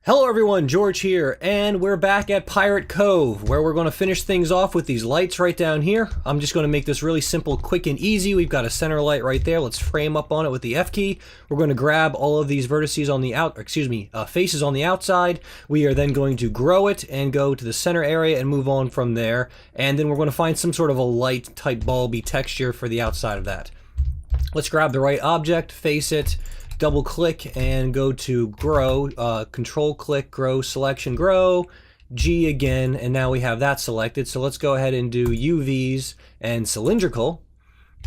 Hello everyone, George here, and we're back at Pirate Cove, where we're going to finish things off with these lights right down here. I'm just going to make this really simple, quick, and easy. We've got a center light right there. Let's frame up on it with the F key. We're going to grab all of these vertices on the faces on the outside. We are then going to grow it and go to the center area and move on from there. And then we're going to find some sort of a light type bulby texture for the outside of that. Let's grab the right object, face it, double click and go to grow, control click, grow, selection, grow, G again, and now we have that selected. So let's go ahead and do UVs and cylindrical,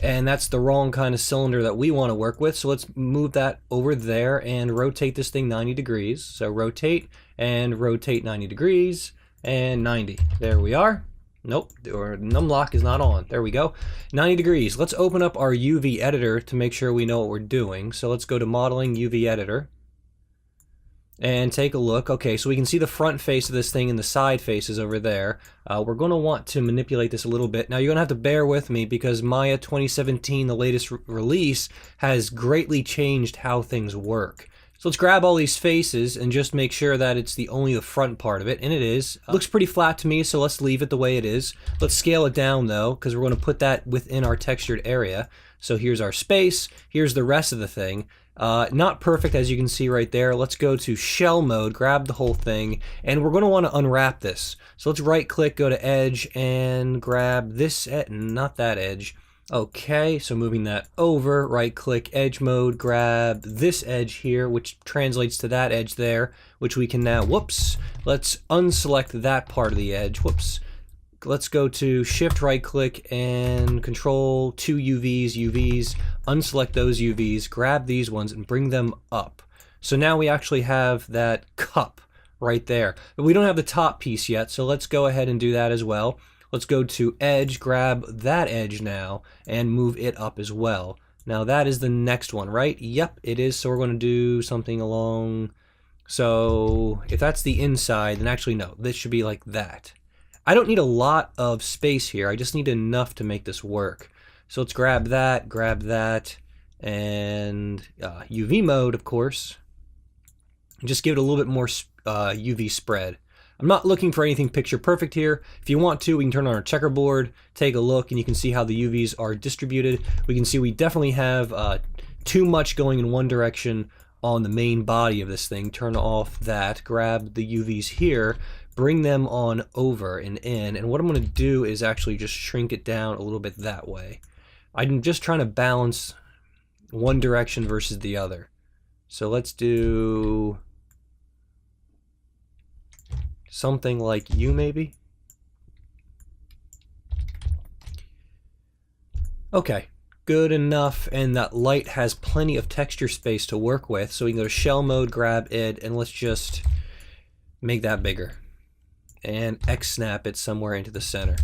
and that's the wrong kind of cylinder that we want to work with. So let's move that over there and rotate this thing 90 degrees. So rotate and rotate 90 degrees and 90. There we are. Nope, or numlock is not on. There we go. 90 degrees. Let's open up our UV editor to make sure we know what we're doing. So let's go to modeling UV editor and take a look. Okay, so we can see the front face of this thing and the side faces over there. We're going to want to manipulate this a little bit. Now you're going to have to bear with me because Maya 2017, the latest release, has greatly changed how things work. So let's grab all these faces and just make sure that it's only the front part of it, and it is. Looks pretty flat to me, so let's leave it the way it is. Let's scale it down though, because we're going to put that within our textured area. So here's our space, here's the rest of the thing. Not perfect as you can see right there. Let's go to shell mode, grab the whole thing, and we're going to want to unwrap this. So let's right click, go to edge, and grab this, not that edge. Okay, so moving that over, right click, edge mode, grab this edge here, which translates to that edge there, which we can now, whoops, let's unselect that part of the edge, whoops. Let's go to shift right click and control two UVs, unselect those UVs, grab these ones and bring them up. So now we actually have that cup right there. But we don't have the top piece yet, so let's go ahead and do that as well. Let's go to edge, grab that edge now, and move it up as well. Now that is the next one, right? Yep, it is. So we're going to do something along... So if that's the inside, then actually no, this should be like that. I don't need a lot of space here. I just need enough to make this work. So let's grab that, and UV mode, of course. Just give it a little bit more UV spread. I'm not looking for anything picture perfect here. If you want to, we can turn on our checkerboard, take a look, and you can see how the UVs are distributed. We can see we definitely have too much going in one direction on the main body of this thing. Turn off that, grab the UVs here, bring them on over and in, and what I'm going to do is actually just shrink it down a little bit that way. I'm just trying to balance one direction versus the other. So let's do... something like you, maybe? Okay, good enough, and that light has plenty of texture space to work with, so we can go to shell mode, grab it, and let's just make that bigger. And X-snap it somewhere into the center.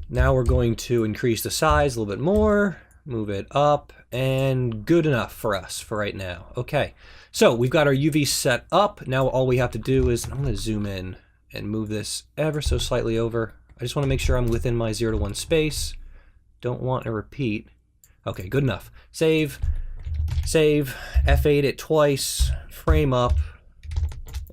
Now we're going to increase the size a little bit more, move it up, and good enough for us for right now. Okay, so we've got our UV set up. Now all we have to do is, I'm going to zoom in and move this ever so slightly over. I just want to make sure I'm within my 0 to 1 space. Don't want to repeat. Okay, good enough. Save, F8 it twice, frame up,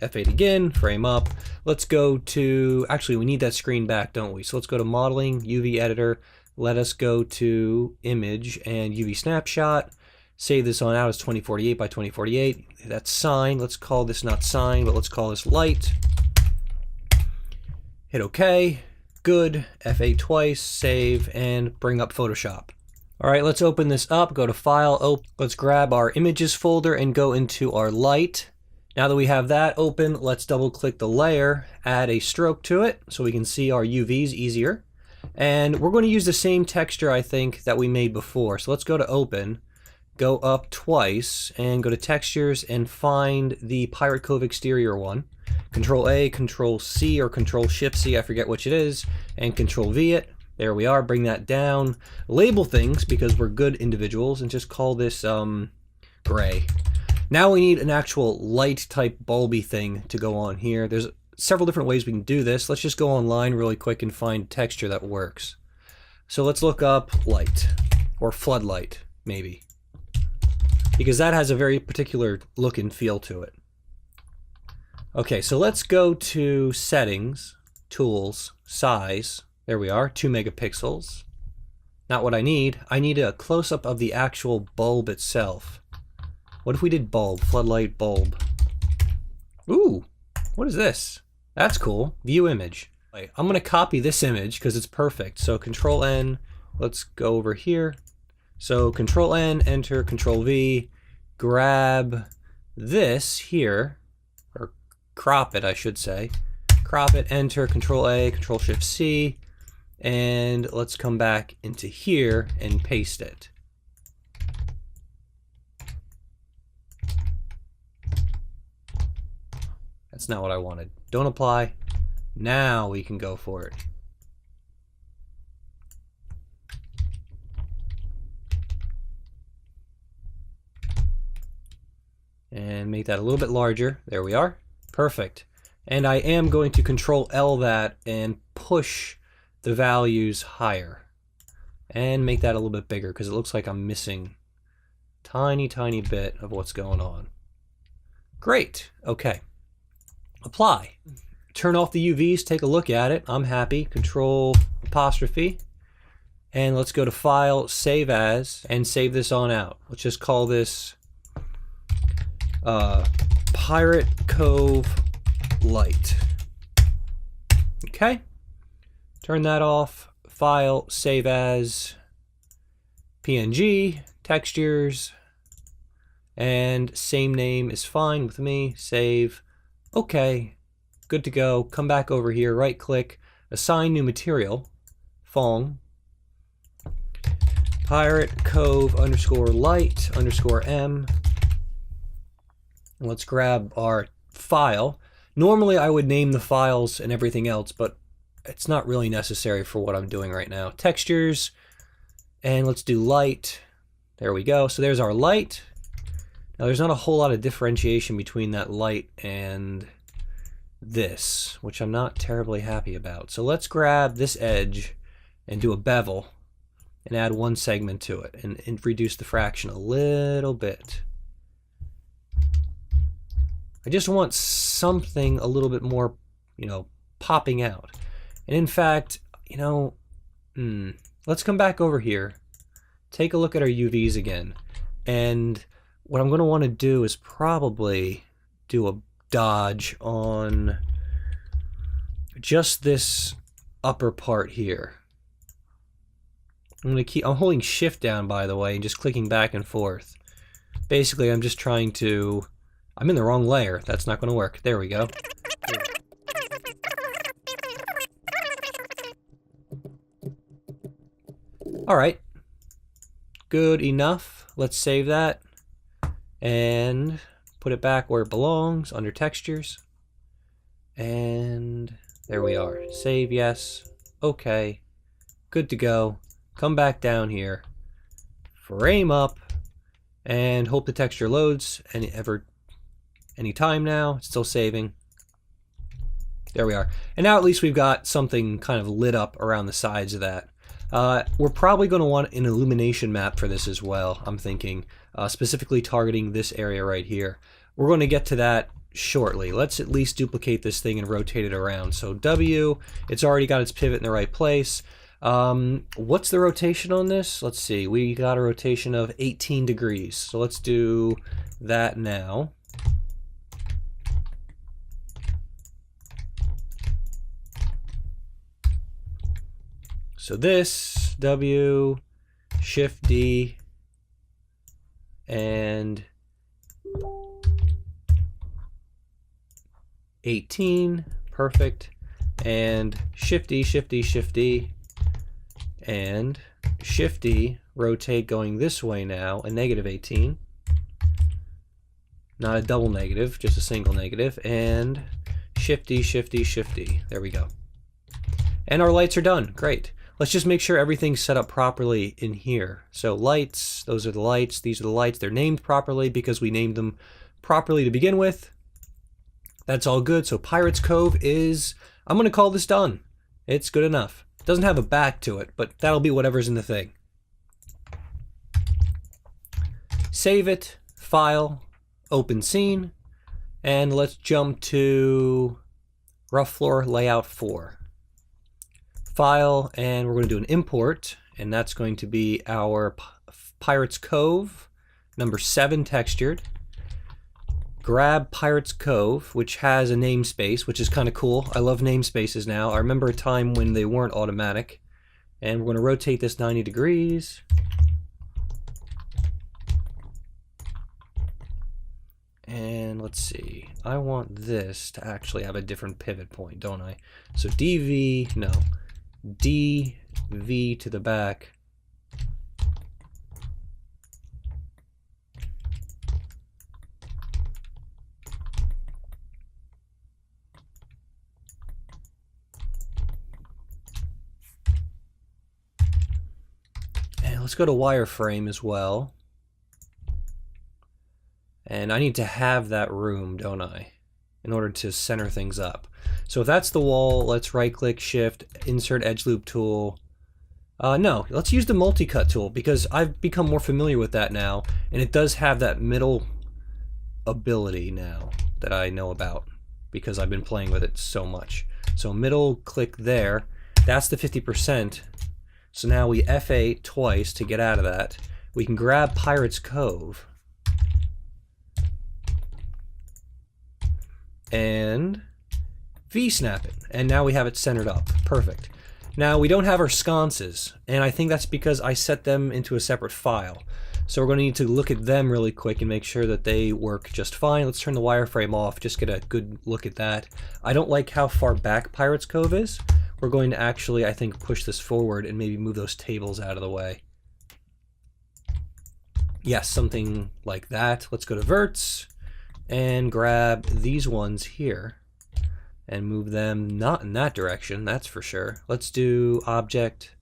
F8 again, frame up. Let's go to, actually we need that screen back, don't we? So let's go to modeling, UV editor. Let us go to image and UV snapshot. Save this on out as 2048 by 2048. That's sign. Let's call this not sign, but let's call this light. Hit OK. Good. F8 twice. Save and bring up Photoshop. All right, let's open this up. Go to File. Let's grab our images folder and go into our light. Now that we have that open, let's double click the layer, add a stroke to it so we can see our UVs easier. And we're going to use the same texture, I think, that we made before. So let's go to open, go up twice, and go to textures and find the Pirate Cove exterior one. Control A, Control C, or Control Shift C, I forget which it is, and Control V it. There we are, bring that down. Label things, because we're good individuals, and just call this gray. Now we need an actual light type bulby thing to go on here. There's several different ways we can do this. Let's just go online really quick and find texture that works. So let's look up light, or floodlight, maybe. because that has a very particular look and feel to it. Okay, so let's go to settings, tools, size. There we are, 2 megapixels. Not what I need. I need a close-up of the actual bulb itself. What if we did bulb, floodlight bulb? Ooh, what is this? That's cool. View image. I'm going to copy this image because it's perfect. So Control N, let's go over here. So Control N, enter, Control V, grab this here, or crop it, I should say. Crop it, enter, Control A, Control Shift C, and let's come back into here and paste it. That's not what I wanted. Don't apply. Now we can go for it. And make that a little bit larger. There we are. Perfect. And I am going to Control L that and push the values higher. And make that a little bit bigger because it looks like I'm missing a tiny bit of what's going on. Great. Okay. Apply. Turn off the UVs, take a look at it. I'm happy. Control apostrophe. And let's go to File, Save As, and save this on out. Let's just call this Pirate Cove Light. Okay. Turn that off. File, Save As, PNG, textures, and same name is fine with me. Save. Okay. Good to go. Come back over here, right click, assign new material, Fong, Pirate Cove underscore light underscore M. Let's grab our file. Normally I would name the files and everything else, but it's not really necessary for what I'm doing right now. Textures, and let's do light. There we go. So there's our light. Now there's not a whole lot of differentiation between that light and this, which I'm not terribly happy about. So let's grab this edge and do a bevel and add one segment to it and reduce the fraction a little bit. I just want something a little bit more, popping out. And in fact, let's come back over here, take a look at our UVs again. And what I'm going to want to do is probably do a dodge on just this upper part here. I'm holding shift down, by the way, and just clicking back and forth. Basically, I'm just trying to, I'm in the wrong layer. That's not going to work. There we go. All right. Good enough. Let's save that and put it back where it belongs, under textures. And there we are. Save, yes. Okay. Good to go. Come back down here. Frame up. And hope the texture loads any time now. It's still saving. There we are. And now at least we've got something kind of lit up around the sides of that. We're probably going to want an illumination map for this as well, I'm thinking. Specifically targeting this area right here. We're going to get to that shortly. Let's at least duplicate this thing and rotate it around. So W, it's already got its pivot in the right place. What's the rotation on this? Let's see. We got a rotation of 18 degrees. So let's do that now. So this, W, Shift D, and 18, perfect, and Shift D, Shift D, Shift D, and Shift D, rotate going this way now, a negative 18, not a double negative, just a single negative, and Shift D, Shift D, Shift D, there we go. And our lights are done, great. Let's just make sure everything's set up properly in here. So lights, those are the lights, these are the lights. They're named properly because we named them properly to begin with. That's all good. So Pirate's Cove is, I'm going to call this done. It's good enough. It doesn't have a back to it, but that'll be whatever's in the thing. Save it, File, Open Scene, and let's jump to Rough Floor Layout 4. File, and we're going to do an import, and that's going to be our Pirate's Cove, number 7 textured. Grab Pirate's Cove, which has a namespace, which is kind of cool. I love namespaces now. I remember a time when they weren't automatic. And we're going to rotate this 90 degrees. And let's see. I want this to actually have a different pivot point, don't I? So DV, no. DV to the back. Let's go to wireframe as well. And I need to have that room, don't I? In order to center things up. So if that's the wall, let's right click, shift, insert edge loop tool. No, let's use the multi-cut tool because I've become more familiar with that now. And it does have that middle ability now that I know about because I've been playing with it so much. So middle click there, that's the 50%. So now we F8 twice to get out of that. We can grab Pirate's Cove. And V-snap it. And now we have it centered up. Perfect. Now we don't have our sconces. And I think that's because I set them into a separate file. So we're going to need to look at them really quick and make sure that they work just fine. Let's turn the wireframe off. Just get a good look at that. I don't like how far back Pirate's Cove is. We're going to actually, I think, push this forward and maybe move those tables out of the way. Yes, something like that. Let's go to verts and grab these ones here and move them not in that direction, that's for sure. Let's do object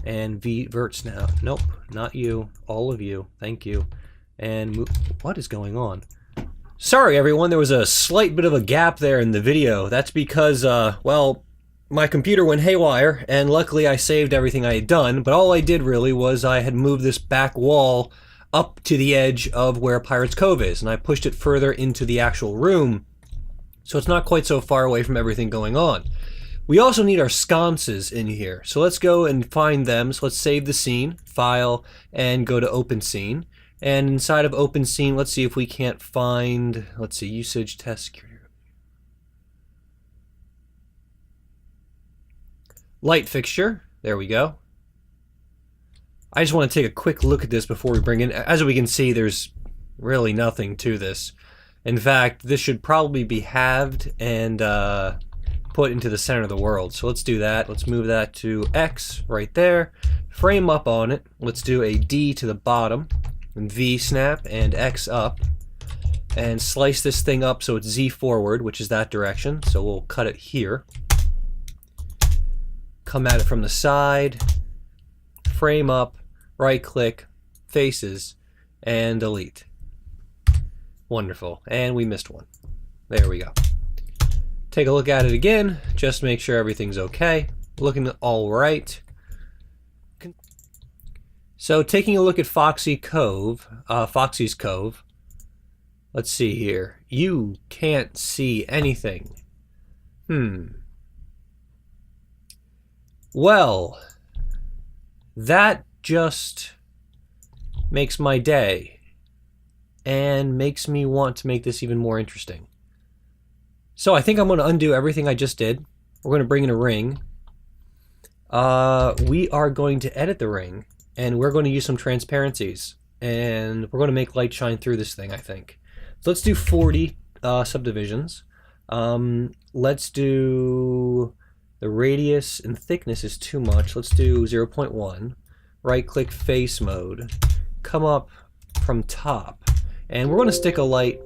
and verts now. Nope, not you. All of you. Thank you. And move. What is going on? Sorry, everyone. There was a slight bit of a gap there in the video. That's because, well, my computer went haywire, and luckily I saved everything I had done, but all I did really was I had moved this back wall up to the edge of where Pirate's Cove is, and I pushed it further into the actual room, so it's not quite so far away from everything going on. We also need our sconces in here, so let's go and find them. So let's save the scene, file, and go to open scene. And inside of open scene, let's see if we can't find, let's see, usage, test, security. Light fixture, there we go. I just want to take a quick look at this before we bring in, as we can see, there's really nothing to this. In fact, this should probably be halved and put into the center of the world. So let's do that. Let's move that to X right there. Frame up on it. Let's do a D to the bottom, and V snap, and X up. And slice this thing up so it's Z forward, which is that direction. So we'll cut it here. Come at it from the side, frame up, right click, faces, and delete. Wonderful. And we missed one. There we go. Take a look at it again, just make sure everything's okay. Looking all right. So taking a look at Foxy's Cove, let's see here. You can't see anything. Well, that just makes my day and makes me want to make this even more interesting. So I think I'm going to undo everything I just did. We're going to bring in a ring. We are going to edit the ring, and we're going to use some transparencies, and we're going to make light shine through this thing, I think. So let's do 40 subdivisions. Let's do... The radius and thickness is too much. Let's do 0.1. Right click face mode. Come up from top. And we're going to stick a light.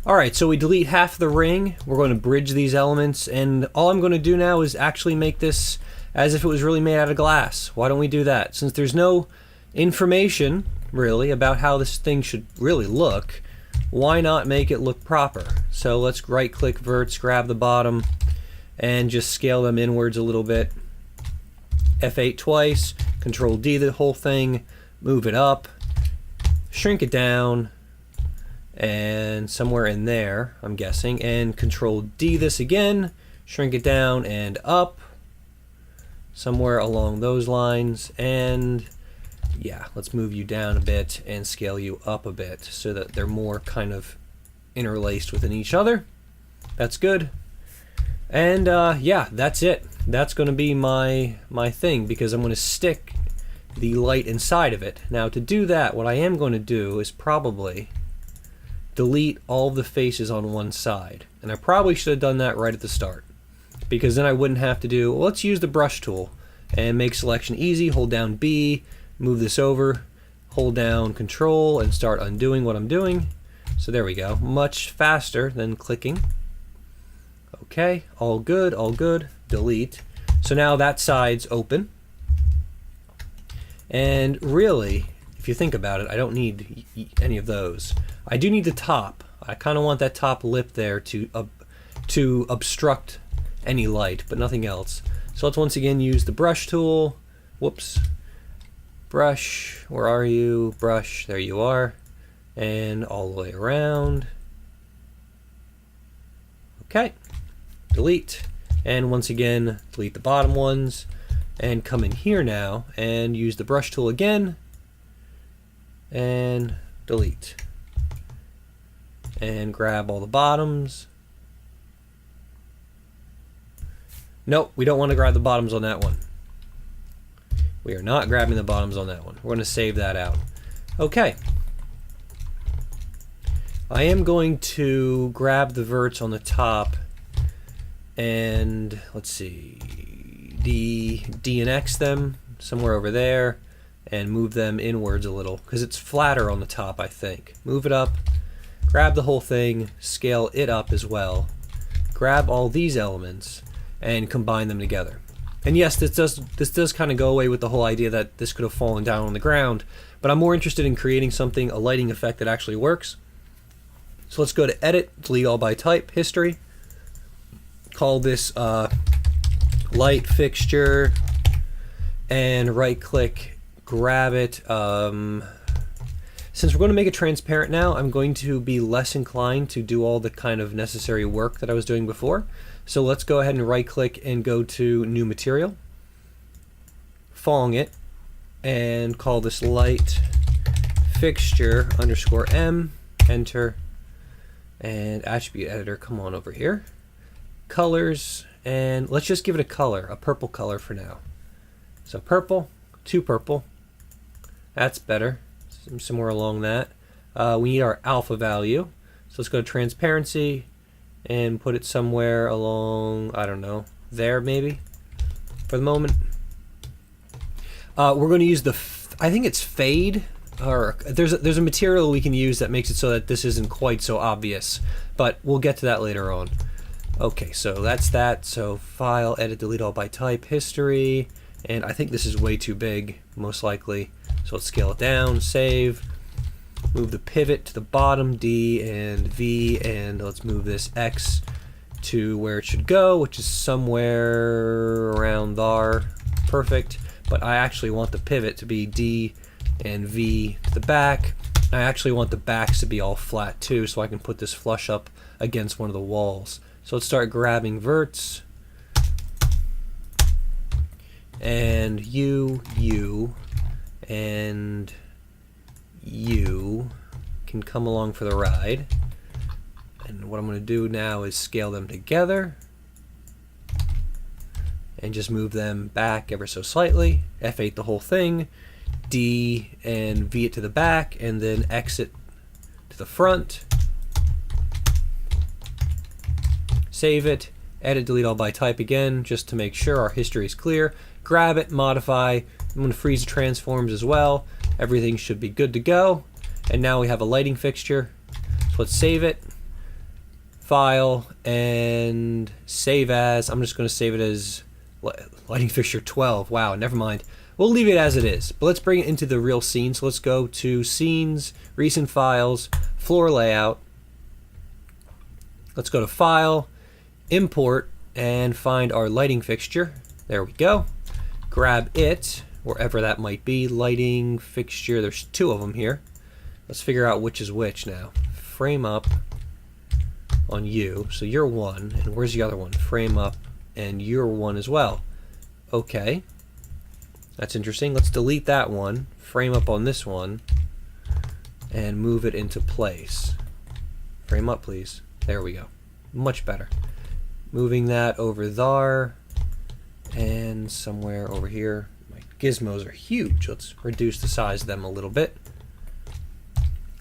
Alright, so we delete half the ring. We're going to bridge these elements. And all I'm going to do now is actually make this as if it was really made out of glass. Why don't we do that? Since there's no information, really, about how this thing should really look, why not make it look proper? So let's right click verts, grab the bottom, and just scale them inwards a little bit. F8 twice, Control D the whole thing, move it up, shrink it down, and somewhere in there, I'm guessing, and Control D this again, shrink it down and up, somewhere along those lines, and yeah, let's move you down a bit and scale you up a bit so that they're more kind of interlaced within each other. That's good. And yeah, that's it. That's going to be my thing, because I'm going to stick the light inside of it. Now to do that, what I am going to do is probably delete all the faces on one side. And I probably should have done that right at the start, because then I wouldn't have to do, well, let's use the brush tool and make selection easy. Hold down B, move this over, hold down Control, and start undoing what I'm doing. So there we go, much faster than clicking. Okay, all good, delete. So now that side's open. And really, if you think about it, I don't need any of those. I do need the top. I kind of want that top lip there to obstruct any light, but nothing else. So let's once again use the brush tool. Whoops. Brush, where are you? Brush, there you are. And all the way around. Okay. Delete. And once again, delete the bottom ones. And come in here now and use the brush tool again. And delete. And grab all the bottoms. Nope, we don't want to grab the bottoms on that one. We are not grabbing the bottoms on that one. We're going to save that out. Okay. I am going to grab the verts on the top and, let's see, D and X them somewhere over there and move them inwards a little, because it's flatter on the top, I think. Move it up, grab the whole thing, scale it up as well, grab all these elements and combine them together. And yes, this does kind of go away with the whole idea that this could have fallen down on the ground, but I'm more interested in creating something, a lighting effect that actually works. So let's go to Edit, Delete All by Type, History. Call this Light Fixture, and right click, grab it. Since we're going to make it transparent now, I'm going to be less inclined to do all the kind of necessary work that I was doing before. So let's go ahead and right click and go to New Material, Fong it, and call this Light Fixture _ M, enter, and Attribute Editor, come on over here. Colors, and let's just give it a color, a purple color for now. So purple, to purple, that's better, somewhere along that. We need our alpha value, so let's go to Transparency and put it somewhere along, I don't know, there maybe, for the moment. We're going to use the, I think it's Fade, or there's a material we can use that makes it so that this isn't quite so obvious, but we'll get to that later on. Okay, so that's that. So File, Edit, Delete All by Type, History, and I think this is way too big, most likely. So let's scale it down, save, move the pivot to the bottom, D and V, and let's move this X to where it should go, which is somewhere around there. Perfect. But I actually want the pivot to be D and V to the back. I actually want the backs to be all flat too, so I can put this flush up against one of the walls. So let's start grabbing verts, and you, and you can come along for the ride. And what I'm going to do now is scale them together and just move them back ever so slightly. F8 the whole thing, D and V it to the back, and then exit to the front. Save it, Edit, Delete All by Type again, just to make sure our history is clear. Grab it, modify. I'm going to freeze the transforms as well. Everything should be good to go. And now we have a lighting fixture. So let's save it. File and save as. I'm just going to save it as lighting fixture 12. Wow, never mind. We'll leave it as it is. But let's bring it into the real scene. So let's go to Scenes, Recent Files, Floor Layout. Let's go to File, Import, and find our lighting fixture. There we go. Grab it, wherever that might be. Lighting fixture, there's two of them here. Let's figure out which is which now. frame up on you. So you're 1, and where's the other one? Frame up, and you're 1 as well. Okay. That's interesting. Let's delete that one, frame up on this one, and move it into place. Frame up, please. There we go. Much better. Moving that over there, and somewhere over here. My gizmos are huge. Let's reduce the size of them a little bit.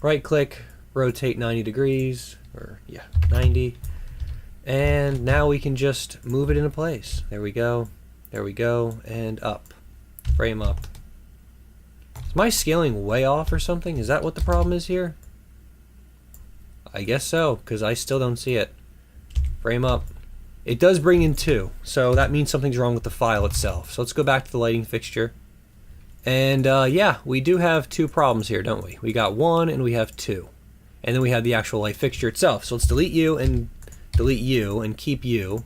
Right click, rotate 90 degrees, or yeah, 90. And now we can just move it into place. There we go, and up. Frame up. Is my scaling way off or something? Is that what the problem is here? I guess so, because I still don't see it. Frame up. It does bring in 2, so that means something's wrong with the file itself. So let's go back to the lighting fixture. And yeah, we do have 2 problems here, don't we? We got 1 and we have 2. And then we have the actual light fixture itself. So let's delete you and keep you.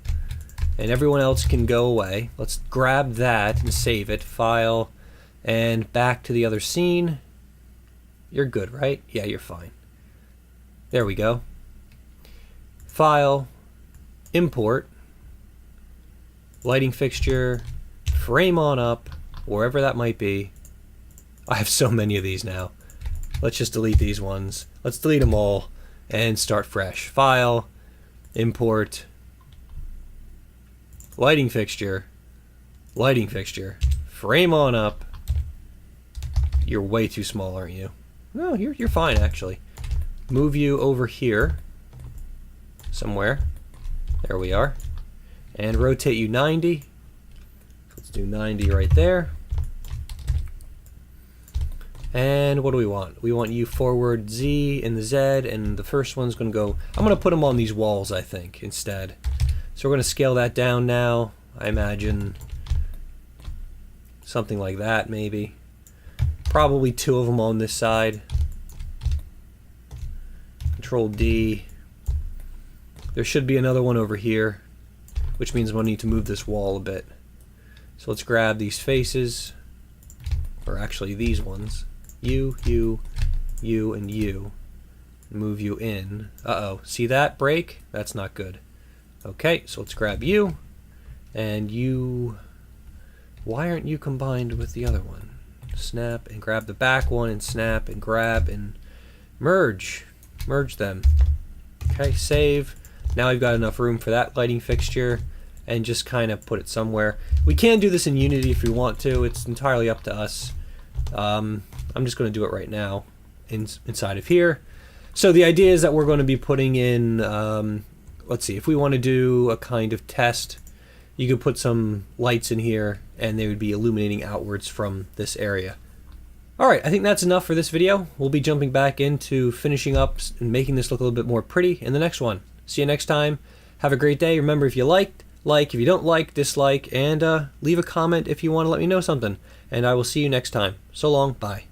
And everyone else can go away. Let's grab that and save it. File, and back to the other scene. You're good, right? Yeah, you're fine. There we go. File, import, lighting fixture, frame on up, wherever that might be. I have so many of these now. Let's just delete these ones. Let's delete them all and start fresh. File, import, lighting fixture, frame on up. You're way too small, aren't you? No, you're fine actually. Move you over here somewhere. There we are. And rotate you 90. Let's do 90 right there. And what do we want? We want you forward Z and the Z, and the first one's going to go... I'm going to put them on these walls, I think, instead. So we're going to scale that down now. I imagine something like that, maybe. Probably 2 of them on this side. Control D. There should be another one over here, which means we'll need to move this wall a bit. So let's grab these faces, or actually these ones. You, and you. Move you in. Uh-oh. See that break? That's not good. Okay, so let's grab you, and you... Why aren't you combined with the other one? Snap, and grab the back one, and snap, and grab, and merge. Merge them. Okay, save. Now we've got enough room for that lighting fixture, and just kind of put it somewhere. We can do this in Unity if we want to. It's entirely up to us. I'm just going to do it right now inside of here. So the idea is that we're going to be putting in, let's see, if we want to do a kind of test, you could put some lights in here and they would be illuminating outwards from this area. Alright, I think that's enough for this video. We'll be jumping back into finishing up and making this look a little bit more pretty in the next one. See you next time. Have a great day. Remember, if you liked, like. If you don't like, dislike. And leave a comment if you want to let me know something. And I will see you next time. So long. Bye.